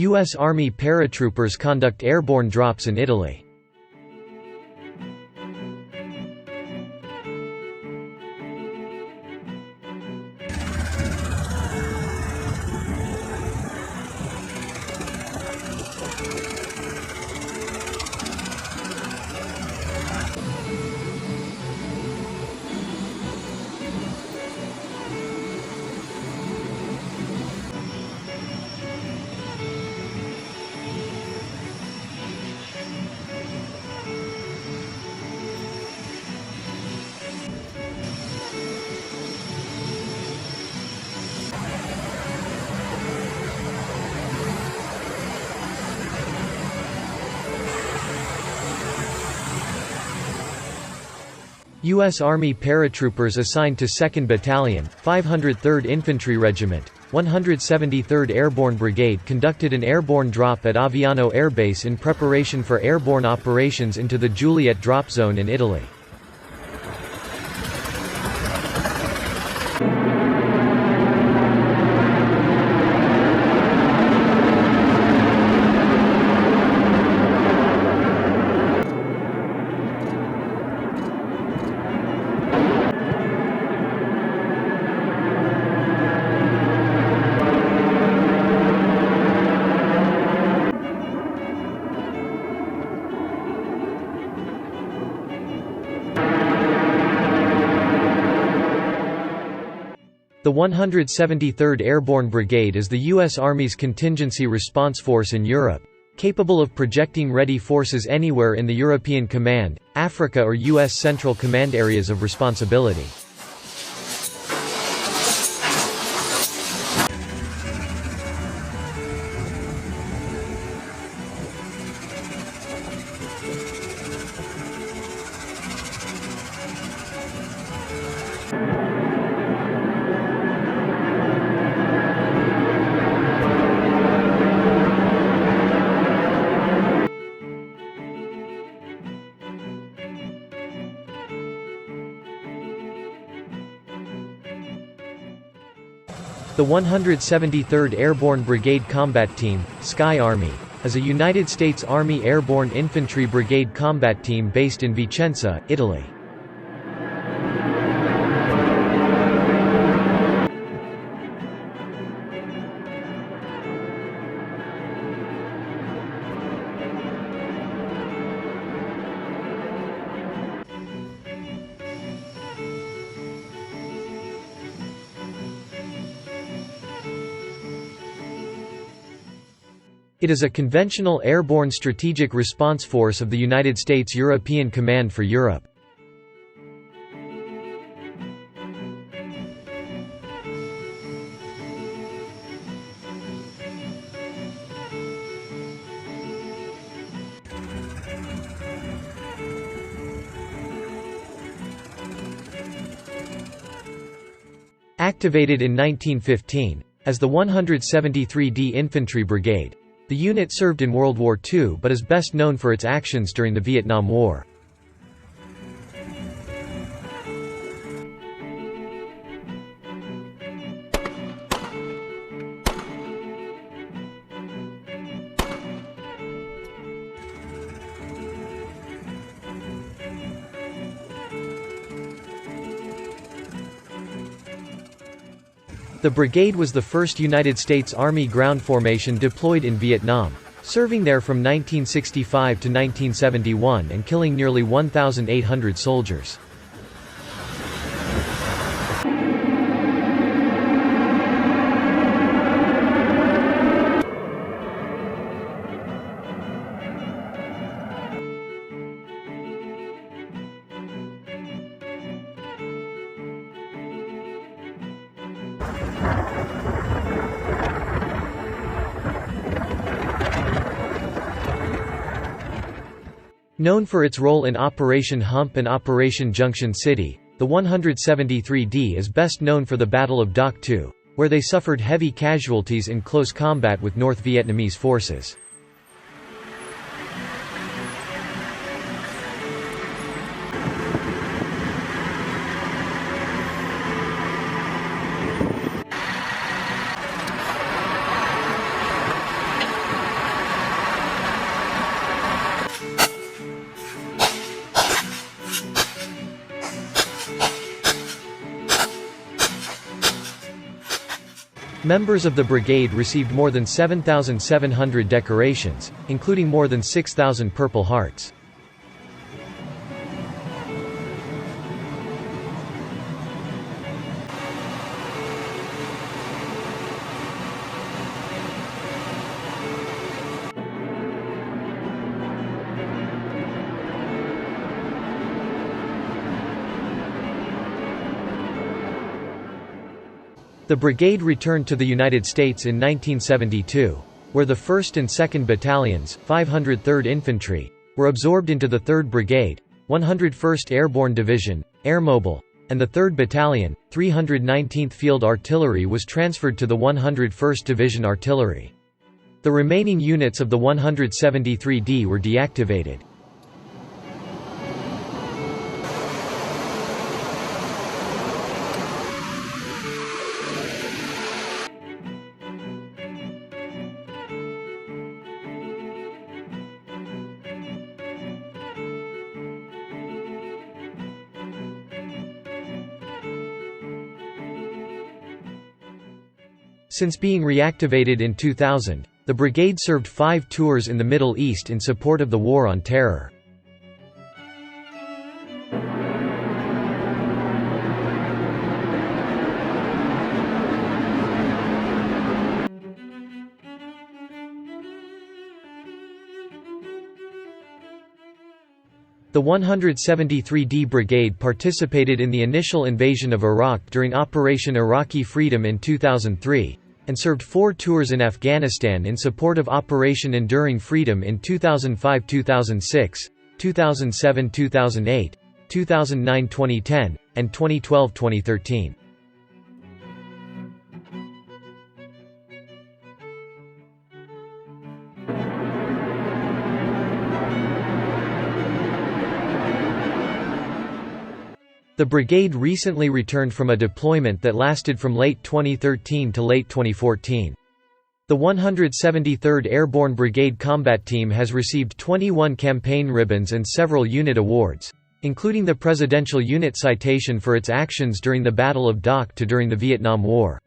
U.S. Army paratroopers conduct airborne drops in Italy. U.S. Army paratroopers assigned to 2nd Battalion, 503rd Infantry Regiment, 173rd Airborne Brigade conducted an airborne drop at Aviano Air Base in preparation for airborne operations into the Juliet Drop Zone in Italy. The 173rd Airborne Brigade is the U.S. Army's contingency response force in Europe, capable of projecting ready forces anywhere in the European Command, Africa or U.S. Central Command areas of responsibility. The 173rd Airborne Brigade Combat Team, Sky Army, is a United States Army Airborne Infantry Brigade combat team based in Vicenza, Italy. It is a conventional airborne strategic response force of the United States European Command for Europe. Activated in 1915, as the 173d Infantry Brigade, the unit served in World War II but is best known for its actions during the Vietnam War. The brigade was the first United States Army ground formation deployed in Vietnam, serving there from 1965 to 1971 and killing nearly 1,800 soldiers. Known for its role in Operation Hump and Operation Junction City, the 173d is best known for the Battle of Doc 2, where they suffered heavy casualties in close combat with North Vietnamese forces. Members of the brigade received more than 7,700 decorations, including more than 6,000 Purple Hearts. The brigade returned to the United States in 1972, where the 1st and 2nd Battalions, 503rd Infantry, were absorbed into the 3rd Brigade, 101st Airborne Division, Airmobile, and the 3rd Battalion, 319th Field Artillery was transferred to the 101st Division Artillery. The remaining units of the 173d were deactivated. Since being reactivated in 2000, the brigade served 5 tours in the Middle East in support of the War on Terror. The 173d Brigade participated in the initial invasion of Iraq during Operation Iraqi Freedom in 2003, and served 4 tours in Afghanistan in support of Operation Enduring Freedom in 2005–2006, 2007–2008, 2009–2010, and 2012–2013. The brigade recently returned from a deployment that lasted from late 2013 to late 2014. The 173rd Airborne Brigade Combat Team has received 21 campaign ribbons and several unit awards, including the Presidential Unit Citation for its actions during the Battle of Dak to during the Vietnam War.